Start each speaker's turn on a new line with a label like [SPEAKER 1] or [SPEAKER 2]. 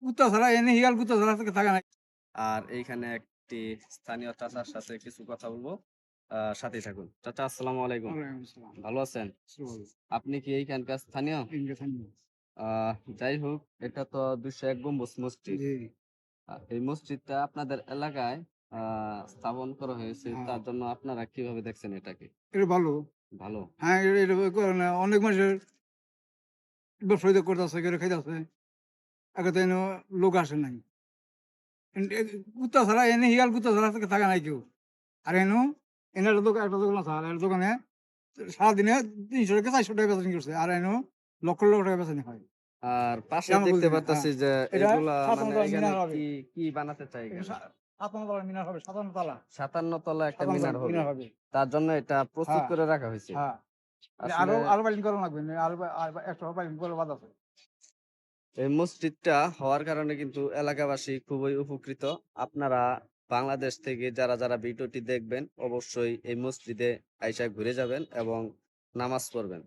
[SPEAKER 1] কুত্তা ছাড়া এনে হিয়াল কুত্তা ছাড়া থাকে না।
[SPEAKER 2] আর এইখানে একটি স্থানীয় চাচার সাথে কিছু কথা বলবো। সাথেই থাকুন। চাচা আসসালামু আলাইকুম।
[SPEAKER 1] ওয়ালাইকুম আসসালাম।
[SPEAKER 2] ভালো আছেন?
[SPEAKER 1] সুবহান
[SPEAKER 2] আপনি কি এইখানকার স্থানীয়?
[SPEAKER 1] ইনগাথানি।
[SPEAKER 2] যাই হোক, এটা তো ২০১ গম্বুজ মসজিদ।
[SPEAKER 1] জি,
[SPEAKER 2] এই মসজিদটা আপনাদের এলাকায় আ স্থাপন করা হয়েছে।
[SPEAKER 1] হ্যাঁ।
[SPEAKER 2] তার জন্য আপনারা কিভাবে দেখছেন এটাকে?
[SPEAKER 1] এটা ভালো।
[SPEAKER 2] ভালো?
[SPEAKER 1] হ্যাঁ, এটা কারণে অনেক মানুষের ব্যবসা করতেছে, করে খাইতেছে। আগে তো এনে লোক আসে নাই। এ কুত্তা ছাড়া এনে হিয়াল কুত্তা ছাড়া থাকে নাই কেউ। আর এনে একটা দোকান আছে। আর এর দোকানে সারাদিনে ৩০০ টাকা ৪০০ টাকা বেচাকেনি করছে। আর লক্ষ, লক্ষ টাকা বেচাকেনি হয়।
[SPEAKER 2] আর পাশে
[SPEAKER 1] এমন
[SPEAKER 2] দেখতে
[SPEAKER 1] বলতেছি হ্যাঁ।
[SPEAKER 2] পারতাছি যে
[SPEAKER 1] এটা
[SPEAKER 2] এগুলা
[SPEAKER 1] ৫৭
[SPEAKER 2] মানে
[SPEAKER 1] তলা
[SPEAKER 2] এখানে
[SPEAKER 1] মিনার হবে।
[SPEAKER 2] কি বানাতে চায়
[SPEAKER 1] এটা
[SPEAKER 2] এখানে?
[SPEAKER 1] ৫৭ তলা মিনার হবে, ৫৭ তলা।
[SPEAKER 2] ৫৭ তলা একটা
[SPEAKER 1] ৫৭ তলা
[SPEAKER 2] মিনার হবে।
[SPEAKER 1] মিনার হবে।
[SPEAKER 2] তার জন্য এটা প্রস্তুত
[SPEAKER 1] হ্যাঁ,
[SPEAKER 2] করে রাখা হইছে।
[SPEAKER 1] হ্যাঁ।
[SPEAKER 2] আসলে
[SPEAKER 1] আরো বাইন্ডিং করা লাগবে। আরো একশো বাইন্ডিং করা বাদ আছে।
[SPEAKER 2] এই মসজিদটা হওয়ার কারণে কিন্তু এলাকাবাসী খুবই উপকৃত। আপনারা বাংলাদেশ থেকে যারা ভিডিওটি দেখবেন অবশ্যই এই মসজিদে আইসা ঘুরে যাবেন এবং নামাজ পড়বেন।